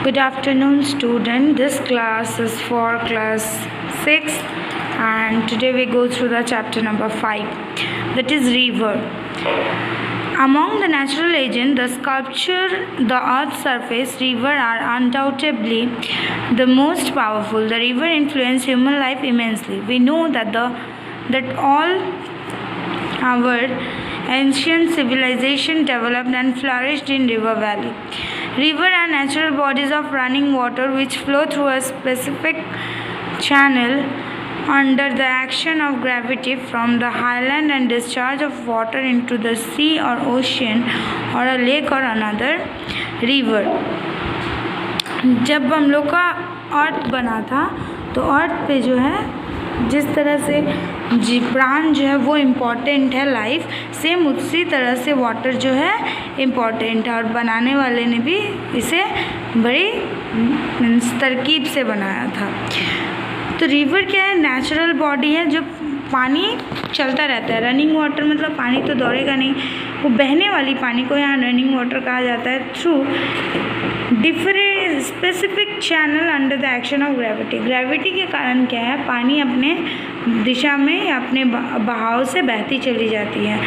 Good afternoon, student. This class is for class 6 and today we go through the chapter number 5, that is river. Among the natural agents, the sculpture, the earth's surface, river are undoubtedly the most powerful. The river influence human life immensely. We know that all our ancient civilization developed and flourished in river valley. River are natural bodies of running water which flow through a specific channel under the action of gravity from the highland and discharge of water into the sea or ocean or a lake or another river. जब हम लोग का अर्थ बना था तो अर्थ पे जो है जिस तरह से प्राण जो है वो इम्पॉर्टेंट है लाइफ, सेम उसी तरह से वाटर जो है इम्पॉर्टेंट है और बनाने वाले ने भी इसे बड़ी तरकीब से बनाया था। तो रिवर क्या है? नेचुरल बॉडी है जो पानी चलता रहता है। रनिंग वाटर मतलब पानी तो दौड़ेगा नहीं, वो बहने वाली पानी को यहाँ रनिंग वाटर कहा जाता है। Through different specific channel under the action of gravity. Gravity के कारण क्या है, पानी अपने दिशा में या अपने बहाव से बहती चली जाती है।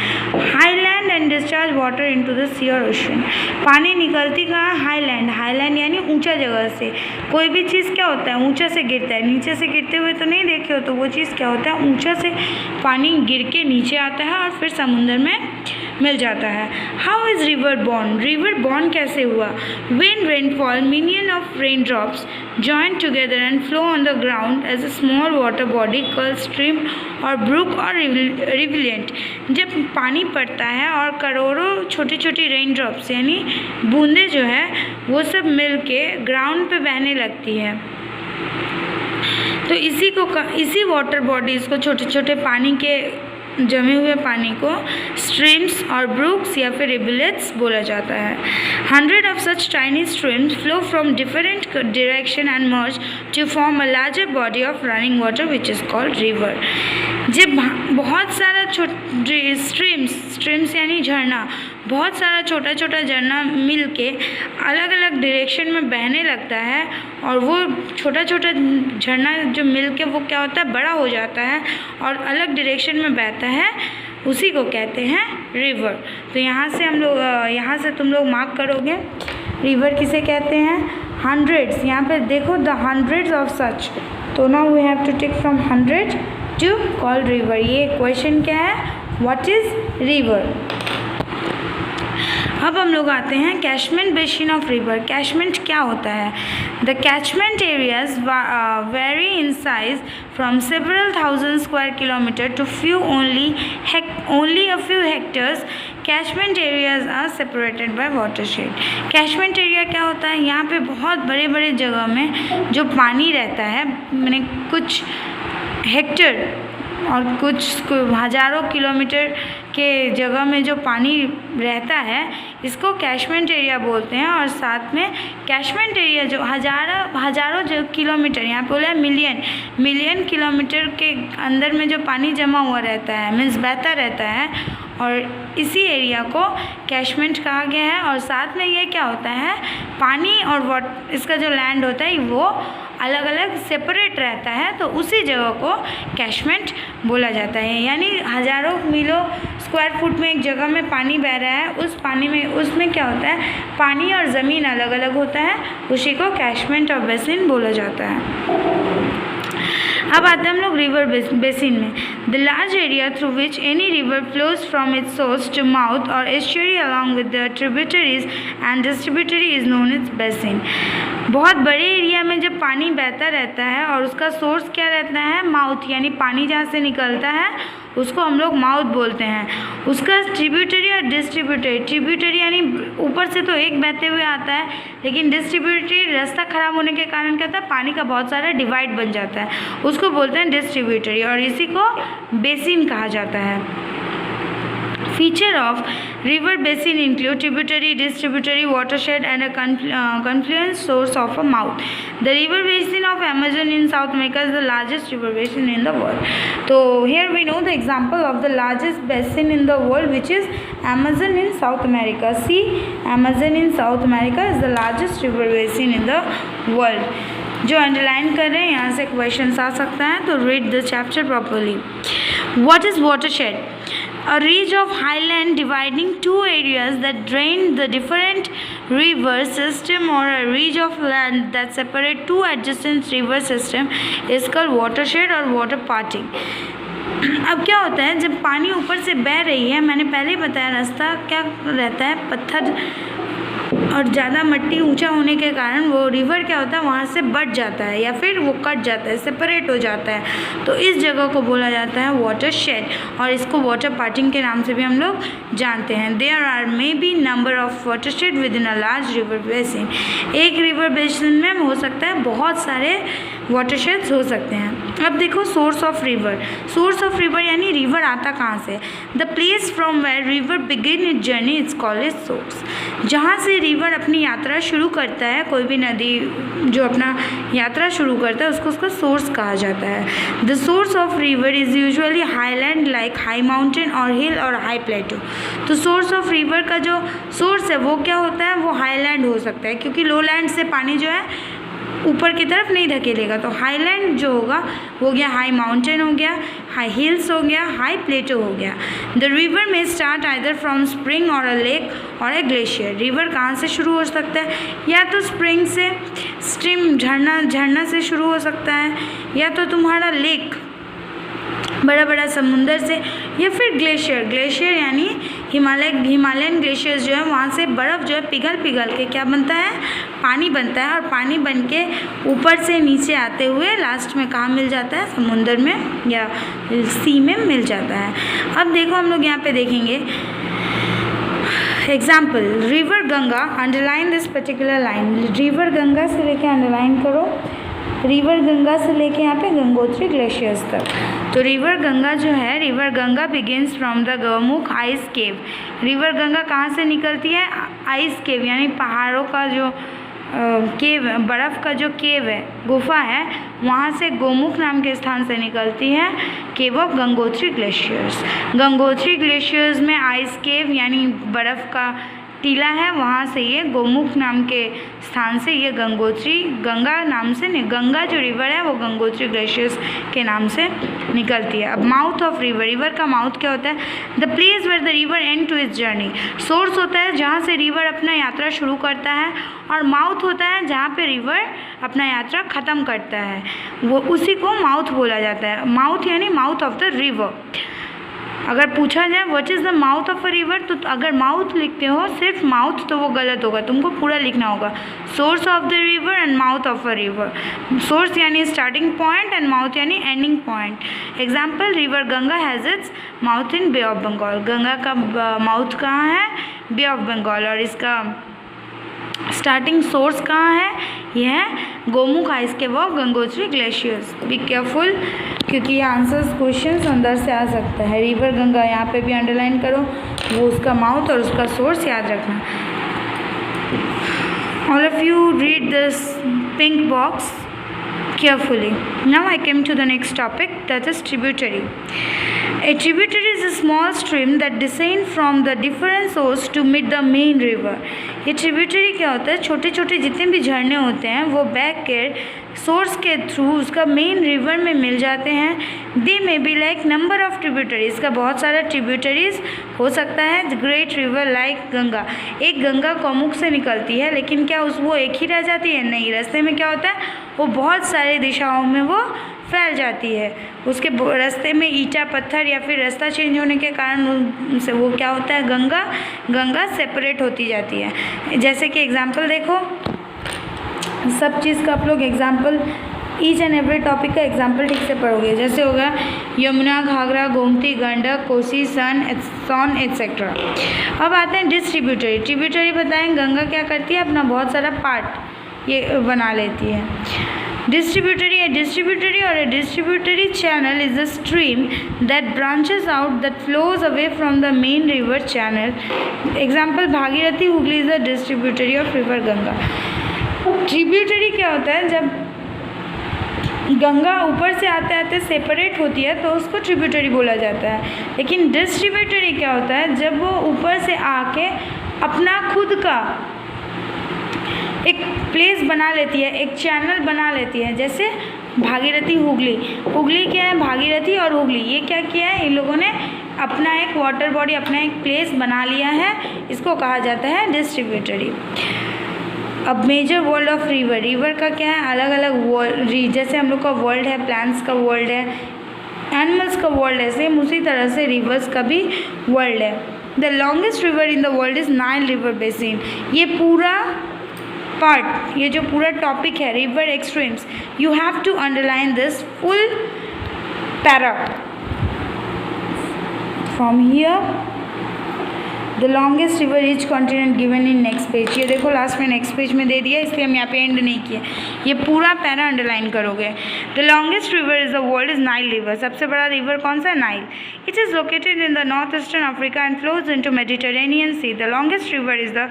Highland and discharge water into the sea और ओशन। पानी निकलती कहाँ? हाईलैंड। हाईलैंड यानी ऊंचा जगह से। कोई भी चीज़ क्या होता है, ऊंचा से गिरता है। नीचे से गिरते हुए तो नहीं देखे हो, तो वो चीज़ क्या होता है, ऊंचा से पानी गिर के नीचे आता है और फिर समुद्र में मिल जाता है। How is river born? River born कैसे हुआ? When rainfall million of rain drops join together and flow on the ground as a small water body called stream or brook or rivulet. जब पानी पड़ता है और करोड़ों छोटी छोटी रेन ड्रॉप्स यानी बूंदें जो है वो सब मिल के ग्राउंड पे बहने लगती है, तो इसी वाटर बॉडीज़ को, छोटे छोटे पानी के जमे हुए पानी को स्ट्रीम्स और ब्रुक्स या फिर रिवलेट्स बोला जाता है। 100 of such tiny streams flow from different direction and merge to form a larger body of running water which is called river. जब बहुत सारा स्ट्रीम्स यानी झरना, बहुत सारा छोटा छोटा झरना मिल के अलग अलग डायरेक्शन में बहने लगता है और वो छोटा छोटा झरना जो मिल के वो क्या होता है, बड़ा हो जाता है और अलग डायरेक्शन में बहता है, उसी को कहते हैं रिवर। तो यहाँ से तुम लोग मार्क करोगे रिवर किसे कहते हैं? हंड्रेड्स। यहाँ पे देखो द हंड्रेड्स ऑफ सच, तो now we have to take from 100 to call river. ये क्वेश्चन क्या है, व्हाट इज रिवर। अब हम लोग आते हैं catchment basin of river. Catchment क्या होता है? The catchment areas vary in size from several thousand square kilometre to only a few hectares. Catchment areas are separated by watershed. Catchment area क्या होता है? यहाँ पे बहुत बड़े बड़े जगह में जो पानी रहता है, मैंने कुछ हेक्टर और कुछ हज़ारों किलोमीटर के जगह में जो पानी रहता है, इसको कैचमेंट एरिया बोलते हैं। और साथ में कैचमेंट एरिया जो हज़ारों जो किलोमीटर, यहाँ पे बोला है मिलियन किलोमीटर के अंदर में जो पानी जमा हुआ रहता है, मीन्स बहता रहता है, और इसी एरिया को कैचमेंट कहा गया है। और साथ में ये क्या होता है, पानी और इसका जो लैंड होता है वो अलग अलग सेपरेट रहता है, तो उसी जगह को कैचमेंट बोला जाता है। यानी हज़ारों मीलों स्क्वायर फुट में एक जगह में पानी बह रहा है, उस पानी में उसमें क्या होता है, पानी और ज़मीन अलग अलग होता है, उसी को कैचमेंट और बेसिन बोला जाता है। अब आते हैं हम लोग रिवर बेसिन में। The large area through which any river flows from its source to mouth और estuary along with the tributaries and distributary is known is basin. बहुत बड़े एरिया में जब पानी बहता रहता है और उसका सोर्स क्या रहता है, माउथ, यानी पानी जहाँ से निकलता है उसको हम लोग माउथ बोलते हैं। उसका ट्रिब्यूटरी और ट्रिब्यूटरी यानी ऊपर से तो एक बहते हुए आता है, लेकिन डिस्ट्रीब्यूटरी रास्ता ख़राब होने के कारण क्या होता है, पानी का बहुत सारा डिवाइड बन जाता है, उसको बोलते हैं डिस्ट्रीब्यूटरी, और इसी को बेसिन कहा जाता है। Feature of river basin include tributary, distributary, watershed, and a confluence source of a mouth. The river basin of Amazon in South America is the largest river basin in the world. So here we know the example of the largest basin in the world, which is Amazon in South America. See, Amazon in South America is the largest river basin in the world. जो underline कर रहे हैं यहाँ से question आ सकता है, तो read the chapter properly. What is watershed? A ridge of highland dividing two areas that drain the different river system, or a ridge of land that separate two adjacent river system is called watershed or water parting. अब क्या होता है, जब पानी ऊपर से बह रही है, मैंने पहले ही बताया रास्ता क्या रहता है, पत्थर और ज़्यादा मिट्टी ऊंचा होने के कारण वो रिवर क्या होता है, वहाँ से बढ़ जाता है या फिर वो कट जाता है, सेपरेट हो जाता है. तो इस जगह को बोला जाता है वाटर शेड, और इसको वाटर पार्टिंग के नाम से भी हम लोग जानते हैं. There are may be number of watershed within a large river basin. एक रिवर बेसिन में हो सकता है बहुत सारे वाटर शेड्स हो सकते हैं. अब देखो source of river. Source of river यानी रिवर आता कहाँ से? The place from where river begin its journey it's called is source. जहाँ से रिवर अपनी यात्रा शुरू करता है, कोई भी नदी जो अपना यात्रा शुरू करता है, उसको उसका सोर्स कहा जाता है. The source of river is usually highland like high mountain और हिल और हाई प्लेटो. तो सोर्स ऑफ रिवर का जो सोर्स है वो क्या होता है, वो हाईलैंड हो सकता है, क्योंकि लोलैंड से पानी जो है ऊपर की तरफ नहीं धकेलेगा. तो हाईलैंड जो होगा वो हो गया हाई माउंटेन, हो गया हाई हिल्स, हो गया हाई प्लेटो, हो गया. द रिवर में स्टार्ट आइदर फ्रॉम स्प्रिंग और अ लेक और ए ग्लेशियर. रिवर कहाँ से शुरू हो सकता है? या तो स्प्रिंग से, स्ट्रीम झरना से शुरू हो सकता है, या तो तुम्हारा लेक बड़ा बड़ा समुंदर से, या फिर ग्लेशियर यानी हिमालयन ग्लेशियर्स जो है वहाँ से बर्फ़ जो है पिघल के क्या बनता है, पानी बनता है. और पानी बन के ऊपर से नीचे आते हुए लास्ट में कहाँ मिल जाता है, समुंदर में या सी में मिल जाता है. अब देखो हम लोग यहाँ पे देखेंगे example. River Ganga, underline this particular line. River Ganga से लेके अंडरलाइन करो, रिवर गंगा से लेके यहाँ पे गंगोत्री ग्लेशियर्स तक. तो रिवर गंगा जो है, river Ganga begins from the Gaumukh ice cave. River Ganga कहाँ से निकलती है? आइस केव यानी पहाड़ों का जो केव, बर्फ़ का जो केव है, गुफा है, वहाँ से गोमुख नाम के स्थान से निकलती है केव of Gangotri glaciers. Gangotri glaciers में आइस केव यानी बर्फ़ का टीला है, वहाँ से ये गोमुख नाम के स्थान से ये गंगोत्री, गंगा नाम से नहीं, गंगा जो रिवर है वो गंगोत्री ग्लेशियर्स के नाम से निकलती है. अब माउथ ऑफ रिवर. रिवर का माउथ क्या होता है? The place where the river end to its journey. Source होता है जहाँ से रिवर अपना यात्रा शुरू करता है, और माउथ होता है जहाँ पे रिवर अपना यात्रा ख़त्म करता है, वो उसी को माउथ बोला जाता है. माउथ यानी माउथ ऑफ द रिवर. अगर पूछा जाए what is the mouth of a river, तो अगर माउथ लिखते हो सिर्फ माउथ तो वो गलत होगा, तुमको पूरा लिखना होगा. Source of the river and mouth of a river. Source यानी स्टार्टिंग पॉइंट एंड माउथ यानी ending point. Example, river Ganga has its mouth in bay of Bengal. Ganga का माउथ कहाँ है? Bay of Bengal. और इसका स्टार्टिंग सोर्स कहाँ है? यह है Gomukh ice cave of Gangotri glaciers. Be careful, क्योंकि ये आंसर्स क्वेश्चंस अंदर से आ सकता है. रिवर गंगा यहाँ पे भी अंडरलाइन करो, वो उसका माउथ और उसका सोर्स याद रखना. All of you read this pink box carefully. Now I came to the next topic, that is tributary. A tributary is a small stream that descend from the different source to meet the main river. ये tributary क्या होता है? छोटे छोटे जितने भी झरने होते हैं वो बैक के सोर्स के थ्रू उसका मेन रिवर में मिल जाते हैं. They may be like number of tributaries. का बहुत सारा ट्रिब्यूटरीज हो सकता है. Great river like Ganga. एक गंगा गौमुख से निकलती है, लेकिन क्या वो एक ही रह जाती है? नहीं. रास्ते में क्या होता है, वो बहुत सारे दिशाओं में वो फैल जाती है. उसके रास्ते में ईंटा पत्थर या फिर रास्ता चेंज होने के कारण उनसे वो क्या होता है, गंगा सेपरेट होती जाती है. जैसे कि एग्जांपल देखो, सब चीज़ का आप लोग example, each and every topic का एग्जांपल ठीक से पढ़ोगे. जैसे होगा यमुना, घाघरा, गोमती, गंडक, कोसी, सन एट्सेट्रा. अब आते हैं डिस्ट्रीब्यूटरी. ट्रिब्यूटरी बताएं गंगा क्या करती है, अपना बहुत सारा पार्ट ये बना लेती है. Distributary, a distributary or a distributary channel is a stream that branches out, that flows away from the main river channel. Example, Bhagirathi Hooghly is a distributary of river Ganga. Tributary क्या होता है? जब गंगा ऊपर से आते आते separate होती है तो उसको ट्रिब्यूटरी बोला जाता है. लेकिन डिस्ट्रीब्यूटरी क्या होता है? जब वो ऊपर से आके अपना खुद का एक प्लेस बना लेती है, एक चैनल बना लेती है. जैसे भागीरथी हुगली, हुगली क्या है? भागीरथी और हुगली, ये क्या किया है? इन लोगों ने अपना एक वाटर बॉडी, अपना एक प्लेस बना लिया है. इसको कहा जाता है डिस्ट्रीब्यूटरी. अब major world of river, river का क्या है? अलग अलग वर्ल्ड, जैसे हम लोग का वर्ल्ड है, प्लांट्स का वर्ल्ड है, एनिमल्स का वर्ल्ड है, सेम उसी तरह से रिवर्स का भी वर्ल्ड है. The longest river in the world is Nile river basin. ये पूरा पार्ट, ये जो पूरा टॉपिक है river extremes, you have to underline this full para from here. The longest river each continent given in next page. ये देखो last में next page में दे दिया, इसलिए हम यहाँ पे एंड नहीं किए. ये पूरा पैरा अंडरलाइन करोगे. The longest river is the world is Nile river. सबसे बड़ा रिवर कौन सा है? Nile. It is located in the north eastern Africa and flows in to Mediterranean sea. The longest river is the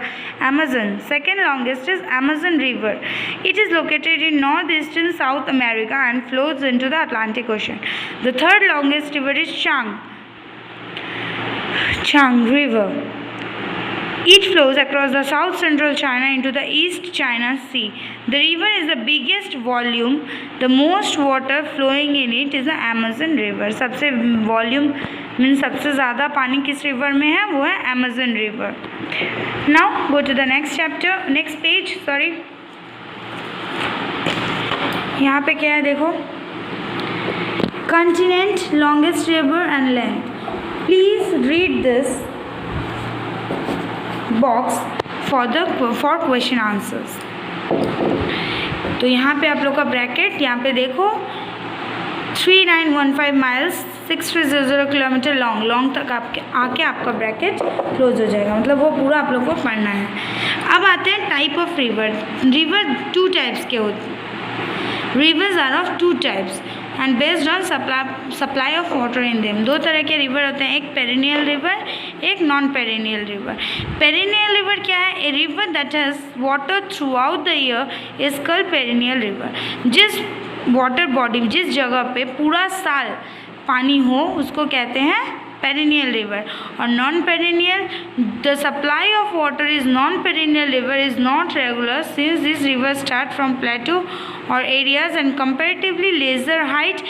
Amazon. Second longest is Amazon river. It is located in north eastern South America and flows in to the Atlantic ocean. The third longest river is Chang River. It flows across the south central China into the East China Sea. The river is the biggest volume. The most water flowing in it is the Amazon River. सबसे volume means सबसे ज़्यादा पानी किस river में है? वो है Amazon River. Now go to the next chapter, next page. Sorry. यहाँ पे क्या है देखो? Continent, longest river and length. Please read this box for question answers. तो यहाँ पे आप लोग का ब्रैकेट, यहाँ पे देखो 3915 माइल्स 6300 किलोमीटर लॉन्ग तक आके आपका ब्रैकेट क्लोज हो जाएगा. मतलब वो पूरा आप लोग को पढ़ना है. अब आते हैं type of river. River two types के होते हैं. Rivers are of two types and based on supply of water in them. दो तरह के रिवर होते हैं, एक पेरिनियल रिवर, एक non perennial river. Perennial river क्या है? A river that has water throughout the year is called perennial river. जिस वाटर बॉडी, जिस जगह पे पूरा साल पानी हो उसको कहते हैं perennial river. और non perennial, the supply of water is non perennial river is not regular since these rivers start from plateau or areas and comparatively lesser height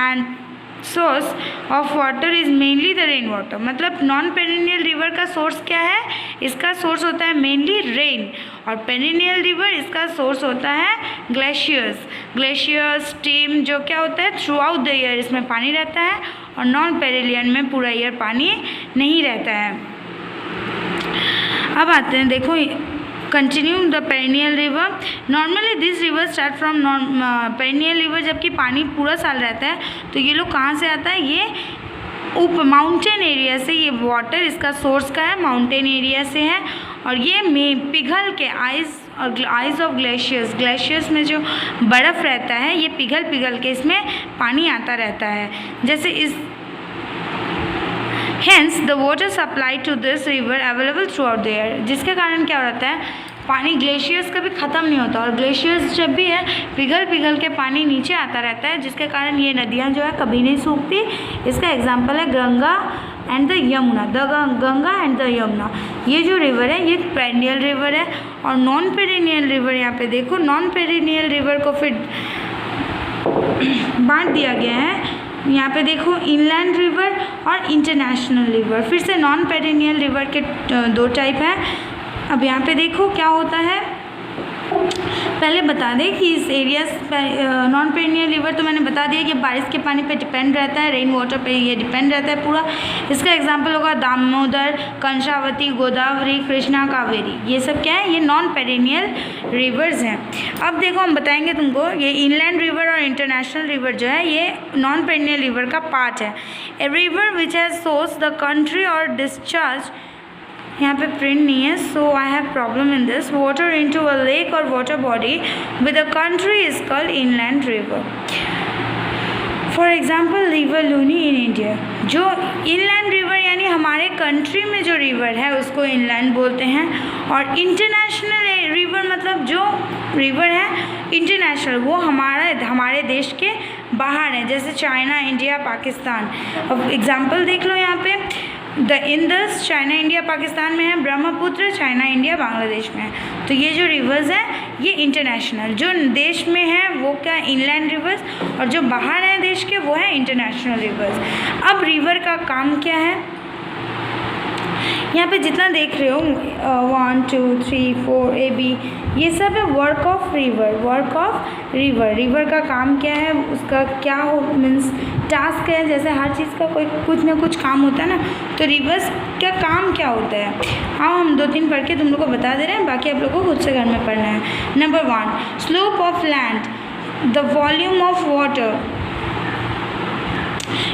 and source of water is mainly the rain water. मतलब non perennial river का source क्या है? इसका source होता है mainly rain. और perennial river इसका source होता है ग्लेशियर्स. ग्लेशियर्स स्टीम जो क्या होता है? थ्रू आउट द ईयर इसमें पानी रहता है और नॉन पेरिनियल में पूरा ईयर पानी नहीं रहता है. अब आते हैं देखो continue the perennial river. Normally this river start from perennial river. जबकि पानी पूरा साल रहता है तो ये लोग कहाँ से आता है? ये माउंटेन एरिया से. ये वाटर इसका सोर्स का है, माउंटेन एरिया से है. और ये पिघल के आइस ऑफ ग्लेशियर्स, ग्लेशियर्स में जो बर्फ़ रहता है ये पिघल के इसमें पानी आता रहता है. जैसे इस Hence the water supply to this river available throughout the year. जिसके कारण क्या होता है? पानी ग्लेशियर्स कभी ख़त्म नहीं होता और ग्लेशियर्स जब भी है पिघल के पानी नीचे आता रहता है, जिसके कारण ये नदियाँ जो है कभी नहीं सूखती. इसका एग्जाम्पल है Ganga and the Yamuna. Ganga and the Yamuna, ये जो रिवर है ये पेरिनियल रिवर है. और नॉन पेरिनियल रिवर यहाँ पे देखो, नॉन पेरिनियल रिवर को फिर बांट दिया गया है. यहाँ पे देखो इनलैंड रिवर और इंटरनेशनल रिवर. फिर से नॉन पेरिनियल रिवर के दो टाइप हैं. अब यहाँ पे देखो क्या होता है. पहले बता दें कि इस एरिया नॉन पेरिनियल रिवर तो मैंने बता दिया कि बारिश के पानी पे डिपेंड रहता है, रेन वाटर पे ये डिपेंड रहता है पूरा. इसका एग्जांपल होगा दामोदर, कंशावती, गोदावरी, कृष्णा, कावेरी. ये सब क्या है? ये नॉन पेरिनियल रिवर्स हैं. अब देखो हम बताएंगे तुमको ये इनलैंड रिवर और इंटरनेशनल रिवर जो है ये नॉन पेरिनियल रिवर का पार्ट है. A river which has source the country और डिस्चार्ज यहाँ पे प्रिंट नहीं है, so I have problem in this. Water into a lake और water body with a country is called inland river. For example river Luni in India. जो inland river यानी हमारे country में जो रिवर है उसको इनलैंड बोलते हैं. और इंटरनेशनल रिवर मतलब जो रिवर है इंटरनेशनल, वो हमारे देश के बाहर है, जैसे चाइना, इंडिया, पाकिस्तान. अब एग्जाम्पल देख लो यहाँ पे, the Indus China, India, Pakistan में है. ब्रह्मपुत्र चाइना, इंडिया, बांग्लादेश में है. तो ये जो रिवर्स हैं ये इंटरनेशनल, जो देश में है वो क्या इनलैंड रिवर्स, और जो बाहर है देश के वो है इंटरनेशनल रिवर्स. अब रिवर का काम क्या है, यहाँ पे जितना देख रहे हो 1 2 3 4 AB, ये सब है work of river. Work of river, river का काम क्या है, उसका क्या हो मीन्स टास्क है. जैसे हर चीज़ का कोई कुछ ना कुछ काम होता है ना, तो रिवर्स का काम क्या होता है. हाँ, हम 2-3 पढ़ के तुम लोग को बता दे रहे हैं, बाकी आप लोग को खुद से घर में पढ़ना है. Number 1, slope of land, the volume of water.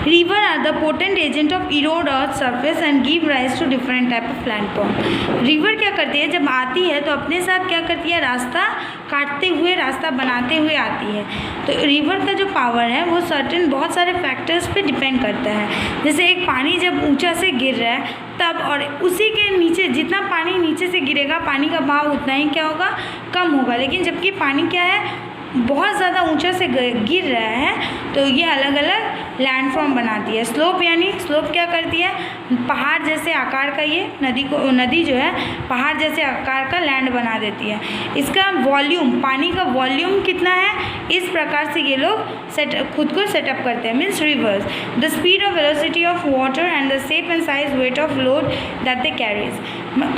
River are the potent agent of erode earth surface and give rise to different type of landform. River क्या करती है, जब आती है तो अपने साथ क्या करती है, रास्ता काटते हुए, रास्ता बनाते हुए आती है. तो रिवर का जो पावर है वो सर्टेन बहुत सारे फैक्टर्स पे डिपेंड करता है. जैसे एक पानी जब ऊंचा से गिर रहा है तब, और उसी के नीचे जितना पानी नीचे से गिरेगा पानी का भाव उतना ही क्या होगा, कम होगा. लेकिन जबकि पानी क्या है बहुत ज़्यादा ऊंचा से गिर रहा है तो ये अलग अलग लैंडफॉर्म बनाती है. स्लोप यानी स्लोप क्या करती है, पहाड़ जैसे आकार का, ये नदी जो है पहाड़ जैसे आकार का लैंड बना देती है. इसका वॉल्यूम, पानी का वॉल्यूम कितना है, इस प्रकार से ये लोग खुद को सेटअप करते हैं. Means reverse, the speed of velocity of water and the shape and size weight of load that they carries.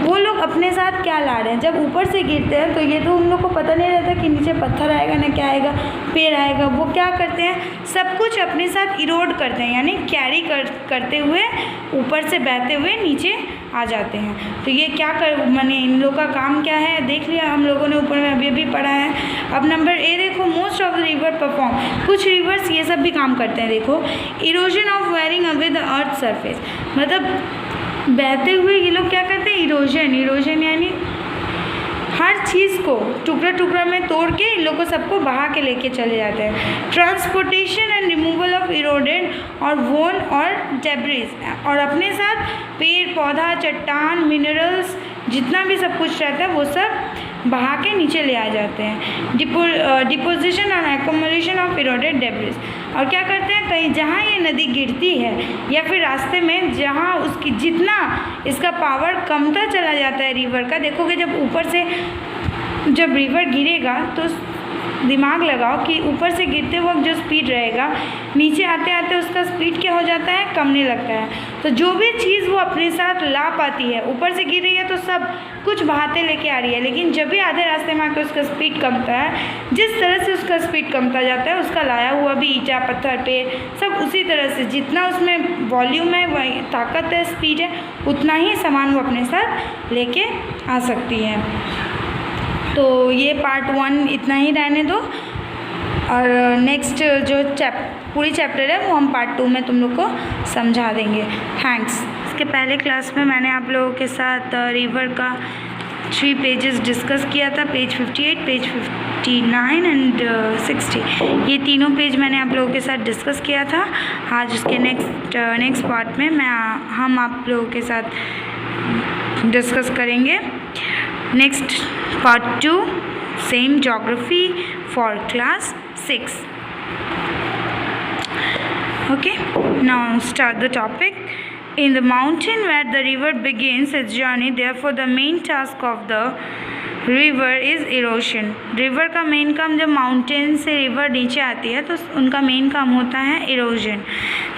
वो लोग अपने साथ क्या ला रहे हैं, जब ऊपर से गिरते हैं तो ये तो उन लोग को पता नहीं रहता कि नीचे पत्थर आएगा ना क्या आएगा, पेड़ आएगा. वो क्या करते हैं, सब कुछ अपने साथ इरोड करते हैं, यानी कैरी करते हुए ऊपर से बहते हुए नीचे आ जाते हैं. तो ये क्या माने इन लोग का काम क्या है, देख लिया हम लोगों ने ऊपर में अभी भी पढ़ा है. अब नंबर ए देखो, most of the river perform. कुछ रिवर्स ये सब भी काम करते हैं. देखो, erosion of wearing away the earth surface, मतलब बहते हुए ये लोग क्या करते हैं, इरोजन यानी हर चीज़ को टुकड़ा टुकड़ा में तोड़ के इन लोग को सबको बहा के लेके चले जाते हैं. Transportation and removal of eroded और वोन और डेब्रिस, और अपने साथ पेड़ पौधा, चट्टान, मिनरल्स, जितना भी सब कुछ रहता है वो सब बहा के नीचे ले आ जाते हैं. डिपोजिशन और एक्युमुलेशन ऑफ इरोडेड डेब्रिस. और क्या करते हैं, कहीं जहाँ ये नदी गिरती है या फिर रास्ते में जहाँ उसकी जितना इसका पावर कमता चला जाता है रिवर का, देखोगे जब ऊपर से जब रिवर गिरेगा तो दिमाग लगाओ कि ऊपर से गिरते वक्त जो स्पीड रहेगा, नीचे आते आते उसका स्पीड क्या हो जाता है, कमने लगता है. तो जो भी चीज़ वो अपने साथ ला पाती है, ऊपर से गिर रही है तो सब कुछ बहाते लेके आ रही है, लेकिन जब भी आधे रास्ते में आकर उसका स्पीड कमता है, जिस तरह से उसका स्पीड कमता जाता है, उसका लाया हुआ भी ईंटा, पत्थर, पेड़ सब उसी तरह से, जितना उसमें वॉल्यूम है, वही ताकत है, स्पीड है, उतना ही सामान वो अपने साथ लेके आ सकती है. तो ये पार्ट 1 इतना ही रहने दो, और नेक्स्ट जो पूरी चैप्टर है वो हम पार्ट 2 में तुम लोग को समझा देंगे. थैंक्स. इसके पहले क्लास में मैंने आप लोगों के साथ रिवर का 3 पेजेस डिस्कस किया था, पेज 58, पेज 59 एंड 60. ये तीनों पेज मैंने आप लोगों के साथ डिस्कस किया था. आज उसके नेक्स्ट पार्ट में हम आप लोगों के साथ डिस्कस करेंगे. Next part 2, same geography for class 6. Okay, now start the topic. In the mountain where the river begins its journey, therefore the main task of the river is erosion. River का main काम, जब mountain से river नीचे आती है तो उनका main काम होता है erosion.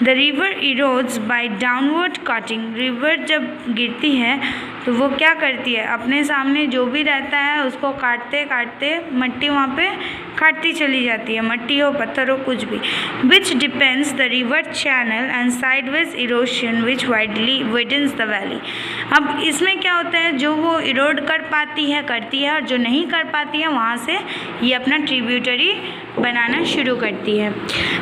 The river erodes by downward cutting. River जब गिरती है तो वो क्या करती है, अपने सामने जो भी रहता है उसको काटते काटते मट्टी वहाँ पे काटती चली जाती है, मट्टी हो, पत्थर हो, कुछ भी. Which depends the river channel and sideways erosion which widely widens the valley. अब इसमें क्या होता है, जो वो इरोड कर पाती है करती है, और जो नहीं कर पाती है वहाँ से ये अपना ट्रिब्यूटरी बनाना शुरू करती है.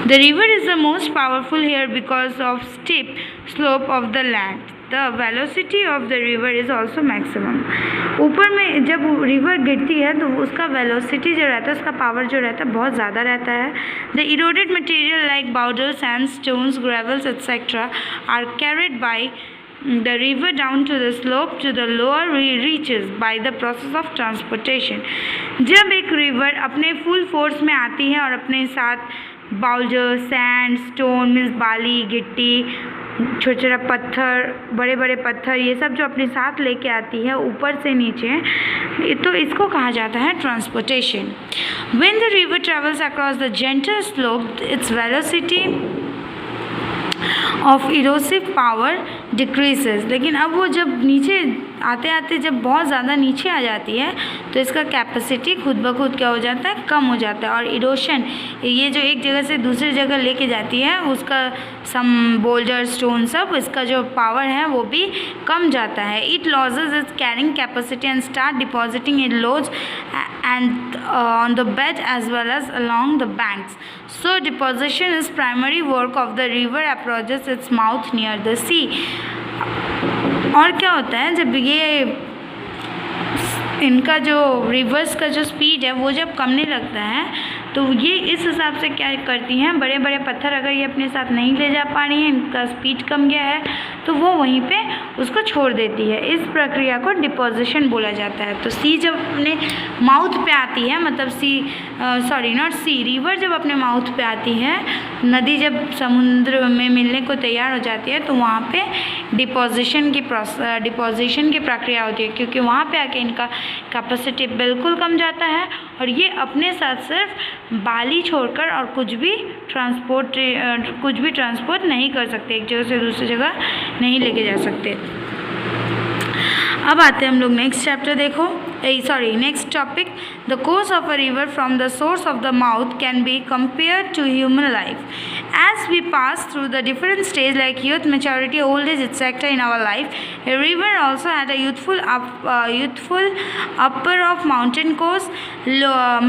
The river is the most powerful here because of steep slope of the land. The velocity of the river is also maximum. ऊपर में जब रिवर गिरती है तो उसका वेलोसिटी जो रहता है, उसका पावर जो रहता है बहुत ज़्यादा रहता है। The eroded material like boulder, sand, stones, gravels et cetera are carried by the river down to the slope to the lower reaches by the process of transportation। जब एक रिवर अपने फुल फोर्स में आती है और अपने साथ बाउल्डर, सैंड, स्टोन मीन्स बाली, गिट्टी, छोटा छोटा पत्थर, बड़े बड़े पत्थर, ये सब जो अपने साथ लेके आती है ऊपर से नीचे, तो इसको कहा जाता है transportation. When the river travels across the gentle slope, its velocity of erosive power decreases. लेकिन अब वो जब नीचे आते आते जब बहुत ज़्यादा नीचे आ जाती है तो इसका कैपेसिटी खुद ब खुद क्या हो जाता है, कम हो जाता है। और इरोशन, ये जो एक जगह से दूसरी जगह लेके जाती है, उसका सम बोल्डर, स्टोन, सब इसका जो पावर है वो भी कम जाता है। It losses it's carrying capacity and start depositing it loads and on the bed as well as along the banks. So deposition is primary work of the river approaches its mouth near the sea। और क्या होता है, जब ये इनका जो reverse का जो स्पीड है वो जब कमने लगता है तो ये इस हिसाब से क्या करती हैं, बड़े बड़े पत्थर अगर ये अपने साथ नहीं ले जा पा रही हैं, इनका स्पीड कम गया है, तो वो वहीं पे उसको छोड़ देती है। इस प्रक्रिया को डिपोजिशन बोला जाता है। तो सी जब अपने माउथ पे आती है, मतलब रिवर जब अपने माउथ पे आती है, नदी जब समुद्र में मिलने को तैयार हो जाती है, तो वहाँ पे डिपोजिशन की प्रक्रिया होती है, क्योंकि वहाँ पे आके इनका कैपेसिटी बिल्कुल कम जाता है और ये अपने साथ सिर्फ बाली छोड़कर और कुछ भी ट्रांसपोर्ट नहीं कर सकते, एक जगह से दूसरी जगह नहीं लेके जा सकते। अब आते हैं हम लोग नेक्स्ट चैप्टर, देखो next topic. The course of a river from the source of the mouth can be compared to human life. As we pass through the different stage like youth, maturity, old age etcetera in our life, a river also had a youthful upper of mountain course,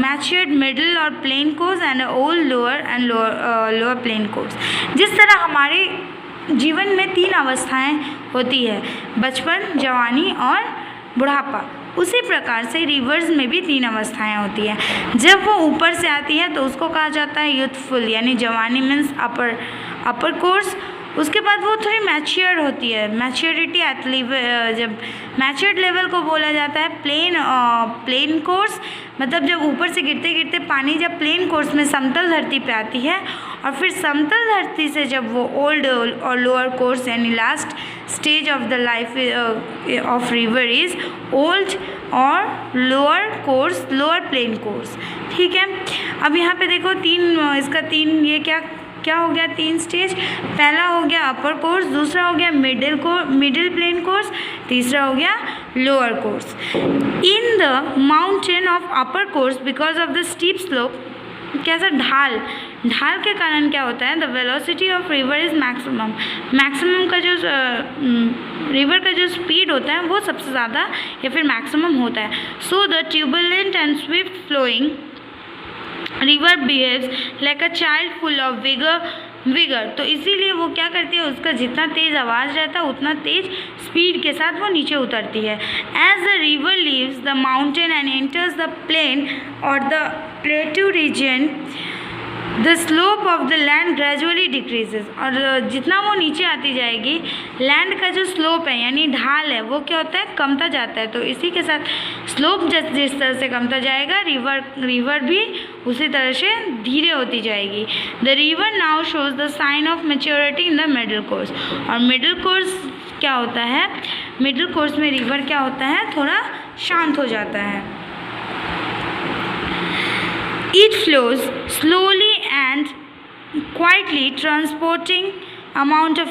matured middle or plain course and a old lower and lower plain course। जिस तरह हमारे जीवन में 3 अवस्थाएं होती है, बचपन, जवानी और बुढ़ापा, उसी प्रकार से रिवर्स में भी 3 अवस्थाएं होती हैं। जब वो ऊपर से आती है तो उसको कहा जाता है यूथफुल, यानी जवानी मीन्स अपर कोर्स। उसके बाद वो थोड़ी मैच्योर होती है, मैच्योरिटी एट लेवल, जब मैच्योर्ड लेवल को बोला जाता है प्लेन कोर्स, मतलब जब ऊपर से गिरते गिरते पानी जब प्लेन कोर्स में समतल धरती पे आती है, और फिर समतल धरती से जब वो ओल्ड और लोअर कोर्स, यानी last stage of the life of river is old और lower course, lower plain course. ठीक है, अब यहाँ पे देखो ये क्या हो गया, 3 स्टेज। पहला हो गया अपर कोर्स, दूसरा हो गया मिडिल प्लेन कोर्स, तीसरा हो गया lower course. In the mountain of upper course because of the steep slope, कैसा ढाल के कारण क्या होता है, the velocity of river is maximum का जो रिवर का जो स्पीड होता है वो सबसे ज़्यादा या फिर मैक्सिमम होता है। So the turbulent and swift flowing river behaves like a child full of vigour. तो इसीलिए वो क्या करती है, उसका जितना तेज़ आवाज़ रहता है उतना तेज़ स्पीड के साथ वो नीचे उतरती है। As the river leaves the mountain and enters the plain और the plateau region, the slope of the land gradually decreases. और जितना वो नीचे आती जाएगी, लैंड का जो स्लोप है यानी ढाल है वो क्या होता है, कमता जाता है। तो इसी के साथ स्लोप जिस तरह से कमता जाएगा, रिवर भी उसी तरह से धीरे होती जाएगी। The river now shows the sign of maturity in the middle course. और मिडिल कोर्स क्या होता है, मिडिल कोर्स में रिवर क्या होता है, थोड़ा शांत हो जाता है। It flows slowly and quietly, transporting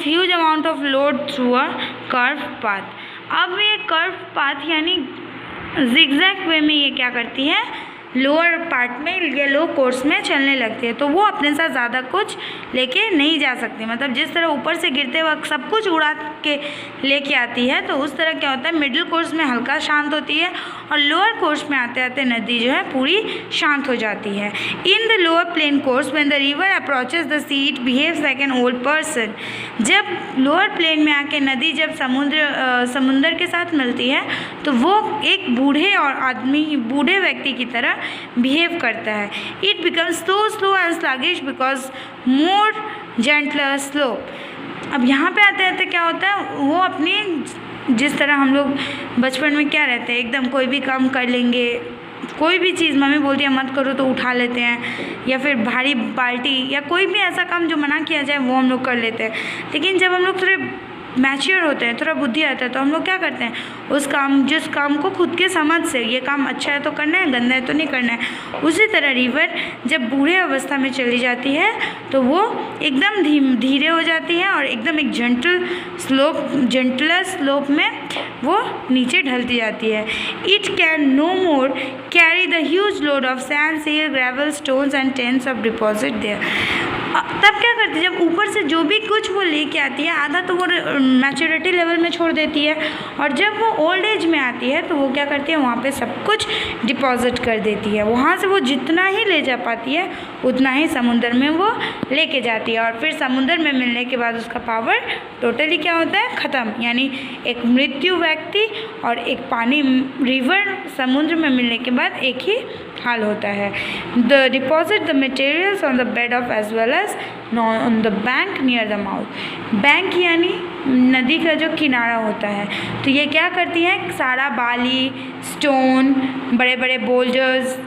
huge amount of load through a curved path। अब ये कर्व पाथ यानी zigzag वे में ये क्या करती है, लोअर पार्ट में या लो कोर्स में चलने लगती है, तो वो अपने साथ ज़्यादा कुछ लेके नहीं जा सकती। मतलब जिस तरह ऊपर से गिरते वक्त सब कुछ उड़ा के लेके आती है, तो उस तरह क्या होता है, मिडिल कोर्स में हल्का शांत होती है और लोअर कोर्स में आते आते नदी जो है पूरी शांत हो जाती है। In the lower plain course when the river approaches the sea it behaves like an old person. जब लोअर प्लेन में आके नदी जब समुंदर के साथ मिलती है तो वो एक बूढ़े व्यक्ति की तरह बिहेव करता है। It becomes slow and sluggish because more gentler slope. अब यहाँ पे आते आते क्या होता है, वो अपनी जिस तरह हम लोग बचपन में क्या रहते हैं, एकदम कोई भी काम कर लेंगे, कोई भी चीज़ मम्मी बोलती है मत करो तो उठा लेते हैं, या फिर भारी बाल्टी या कोई भी ऐसा काम जो मना किया जाए वो हम लोग कर लेते हैं। लेकिन जब हम लोग थोड़े मैच्योर होते हैं, थोड़ा बुद्धि आता है, तो हम लोग क्या करते हैं, जिस काम को खुद के समझ से ये काम अच्छा है तो करना है, गंदा है तो नहीं करना है। उसी तरह रिवर जब बूढ़े अवस्था में चली जाती है तो वो एकदम धीरे हो जाती है और एकदम एक जेंटलर स्लोप में वो नीचे ढलती जाती है। It can no more carry the huge load of sand, silt, gravel, stones and tends of deposit there. तब क्या करती है, जब ऊपर से जो भी कुछ वो लेके आती है, आधा तो वो मैच्योरिटी लेवल में छोड़ देती है, और जब वो ओल्ड एज में आती है तो वो क्या करती है, वहाँ पे सब कुछ डिपॉजिट कर देती है। वहाँ से वो जितना ही ले जा पाती है उतना ही समुंदर में वो लेके जाती है, और फिर समुंदर में मिलने के बाद उसका पावर टोटली क्या होता है, ख़त्म। यानी एक मृत्यु व्यक्ति और एक पानी रिवर समुद्र में मिलने के बाद एक ही हाल होता है। The deposit the materials on the bed of as well as on the bank near the mouth. Bank यानी नदी का जो किनारा होता है, तो ये क्या करती है, सारा बाली, स्टोन, बड़े बड़े बोल्डर्स,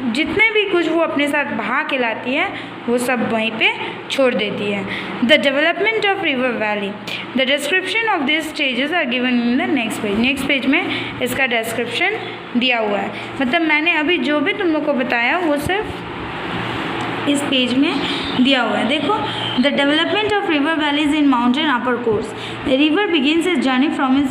जितने भी कुछ वो अपने साथ बहा के लाती है वो सब वहीं पे छोड़ देती है। The development of river valley, the description of this stages are given in the next page. Next page में इसका डिस्क्रिप्शन दिया हुआ है। मतलब मैंने अभी जो भी तुम लोग को बताया वो सिर्फ इस पेज में दिया हुआ है। देखो, the development of river valleys in mountain upper course. The river begins is journey from is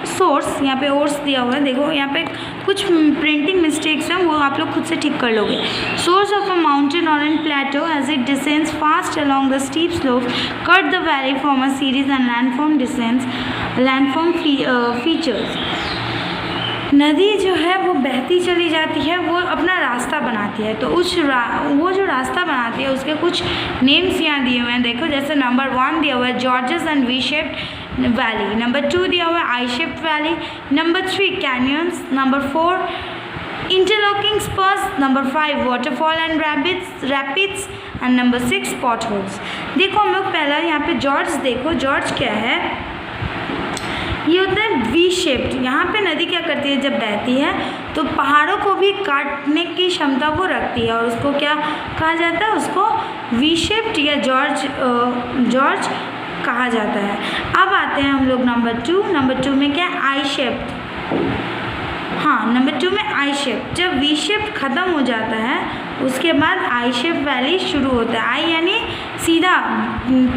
source, यहाँ पे ओर्स दिया हुआ है, देखो यहाँ पे कुछ प्रिंटिंग मिस्टेक्स हैं, वो आप लोग खुद से ठीक कर लोगे। Source of a mountain or an plateau as it descends fast along the steep slope cut the valley form a series and landform features. नदी जो है वो बहती चली जाती है, वो अपना रास्ता बनाती है, तो वो जो रास्ता बनाती है उसके कुछ नेम्स यहाँ दिए हुए हैं। देखो, जैसे नंबर 1 दिया हुआ है gorges and V shaped valley, number 2 दिया हुआ है I shaped valley, number 3 canyons, number 4 interlocking spurs, number 5 waterfall and rapids and number 6 pot holes. देखो हम लोग पहला यहाँ पे जॉर्ज, देखो जॉर्ज क्या है, ये होता है वी शेप्ड। यहाँ पे नदी क्या करती है, जब बहती है तो पहाड़ों को भी काटने की क्षमता वो रखती है, और उसको क्या कहा जाता है, उसको वी शेप्ड या जॉर्ज कहा जाता है। अब आते हैं हम लोग नंबर 2 में क्या है, आई शेप्ड। हाँ, नंबर 2 में आई शेप। जब वी शेप ख़त्म हो जाता है उसके बाद आई शेप वैली शुरू होता है। आई यानी सीधा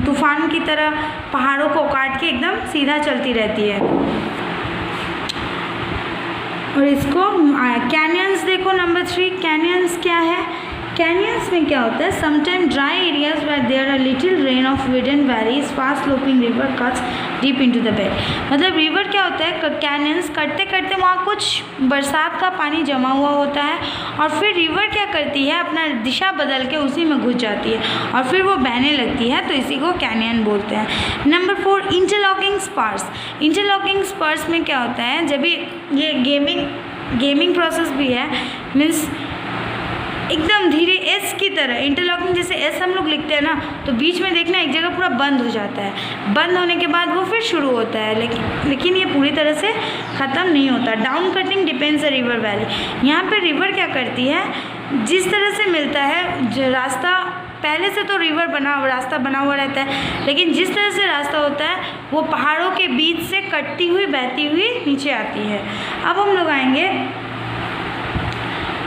तूफान की तरह पहाड़ों को काट के एकदम सीधा चलती रहती है। और इसको कैनियंस देखो, नंबर 3 कैनियंस क्या है, कैनियंस में क्या होता है, sometime dry areas where there are little rain of widen valleys fast sloping river cuts deep into the bed. मतलब रिवर क्या होता है, कैनियंस करते करते वहाँ कुछ बरसात का पानी जमा हुआ होता है, और फिर रिवर क्या करती है, अपना दिशा बदल के उसी में घुस जाती है और फिर वो बहने लगती है, तो इसी को कैनियन बोलते हैं। नंबर 4 इंटरलॉकिंग स्पर्स। इंटरलॉकिंग स्पर्स में क्या होता है, जब ये गेमिंग प्रोसेस भी है, मीन्स एकदम धीरे एस की तरह, इंटरलॉकिंग जैसे एस हम लोग लिखते हैं ना, तो बीच में देखना एक जगह पूरा बंद हो जाता है, बंद होने के बाद वो फिर शुरू होता है, लेकिन ये पूरी तरह से ख़त्म नहीं होता। Down cutting depends a river valley. यहाँ पे रिवर क्या करती है, जिस तरह से मिलता है जो रास्ता, पहले से तो रास्ता बना हुआ रहता है, लेकिन जिस तरह से रास्ता होता है वो पहाड़ों के बीच से कटती हुई बहती हुई नीचे आती है। अब हम लोग आएंगे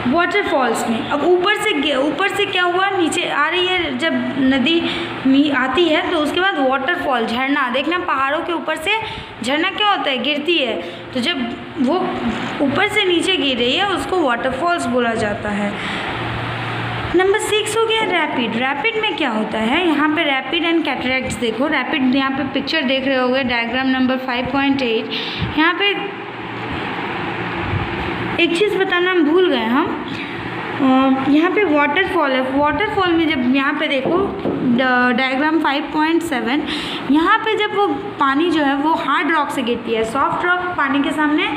वाटरफॉल्स में। अब ऊपर से क्या हुआ, नीचे आ रही है जब नदी आती है तो उसके बाद वाटरफॉल, झरना, देखना पहाड़ों के ऊपर से झरना क्या होता है, गिरती है। तो जब वो ऊपर से नीचे गिर रही है उसको वाटरफॉल्स बोला जाता है। नंबर 6 हो गया रैपिड। रैपिड में क्या होता है, यहाँ पे रैपिड एंड कैटरैक्ट्स देखो। रैपिड यहाँ पे पिक्चर देख रहे होगे, डायग्राम नंबर 5.8। यहाँ पे एक चीज़ बताना हम भूल गए हम, यहाँ पे वाटरफॉल है। वाटरफॉल में जब यहाँ पे देखो डायग्राम 5.7, यहाँ पे जब वो पानी जो है वो हार्ड रॉक से गिरती है। सॉफ्ट रॉक पानी के सामने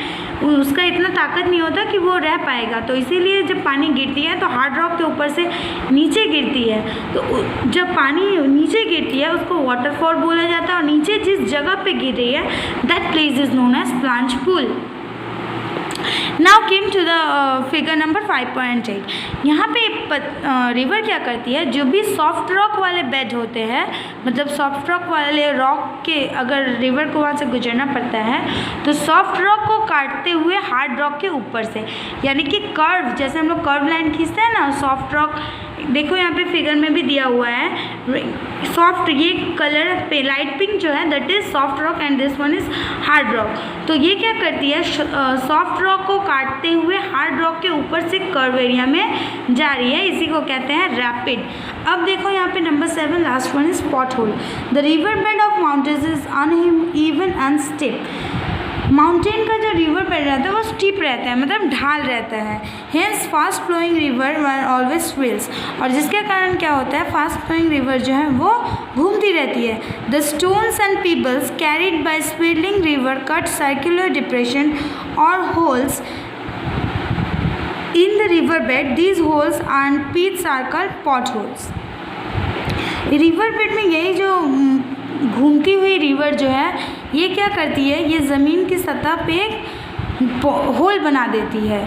उसका इतना ताकत नहीं होता कि वो रह पाएगा, तो इसीलिए जब पानी गिरती है तो हार्ड रॉक के ऊपर से नीचे गिरती है। तो जब पानी नीचे गिरती है उसको वाटरफॉल बोला जाता है, और नीचे जिस जगह पे गिर रही है that place is known as plunge pool. Now came to the figure number 5.8। यहाँ पे रिवर क्या करती है, जो भी सॉफ्ट रॉक वाले बेड होते हैं, मतलब सॉफ्ट रॉक वाले रॉक के अगर रिवर को वहाँ से गुजरना पड़ता है तो सॉफ्ट रॉक को काटते हुए हार्ड रॉक के ऊपर से, यानी कि कर्व, जैसे हम लोग कर्व लाइन खींचते हैं ना, सॉफ्ट रॉक देखो यहाँ पे फिगर में भी दिया हुआ है सॉफ्ट, ये कलर पे लाइट पिंक जो है that is soft rock and this one is hard rock. तो ये क्या करती है, सॉफ्ट रॉक को काटते हुए हार्ड रॉक के ऊपर से कर्व एरिया में जा रही है, इसी को कहते हैं रैपिड। अब देखो यहाँ पे number 7 last one is pot hole. The river bed of mountains is uneven and step. Mountain का जो रिवर बेड रहता है वो स्टीप रहता है, मतलब ढाल रहता है। Hence fast flowing river were always swirls, और जिसके कारण क्या होता है, फास्ट फ्लोइंग रिवर जो है वो घूमती रहती है। The stones and pebbles carried by swirling river cut circular depression और holes in the river bed. These holes and pits are called pot holes. River bed में यही जो घूमती हुई रिवर जो है ये क्या करती है, ये ज़मीन की सतह पे एक होल बना देती है,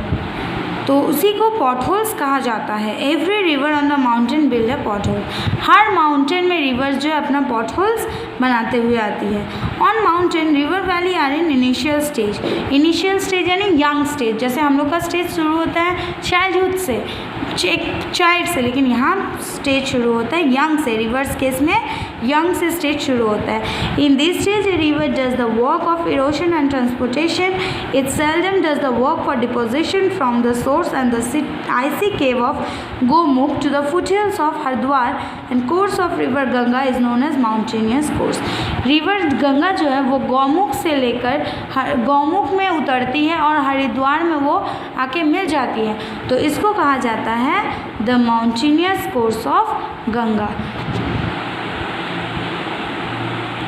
तो उसी को पॉट होल्स कहा जाता है। Every river on the mountain build a pot hole. हर माउंटेन में रिवर्स जो है अपना पॉट होल्स बनाते हुए आती है। On mountain river valley are in initial stage. Initial stage यानी यंग स्टेज, जैसे हम लोग का स्टेज शुरू होता है चाइल्डहुड से, एक चाइल्ड से, लेकिन यहाँ स्टेज शुरू होता है यंग से। रिवर्स केस में यंग से स्टेज शुरू होता है। In this stage a river does the work of erosion and transportation. It seldom does the work for deposition from the source and the icy cave of Gomukh to the foothills of Haridwar, and course of river Ganga is known as mountainous course. River Ganga जो है वो गौमुख से लेकर गौमुख में उतरती है और हरिद्वार में वो आके मिल जाती है, तो इसको कहा जाता है the mountainous course of Ganga.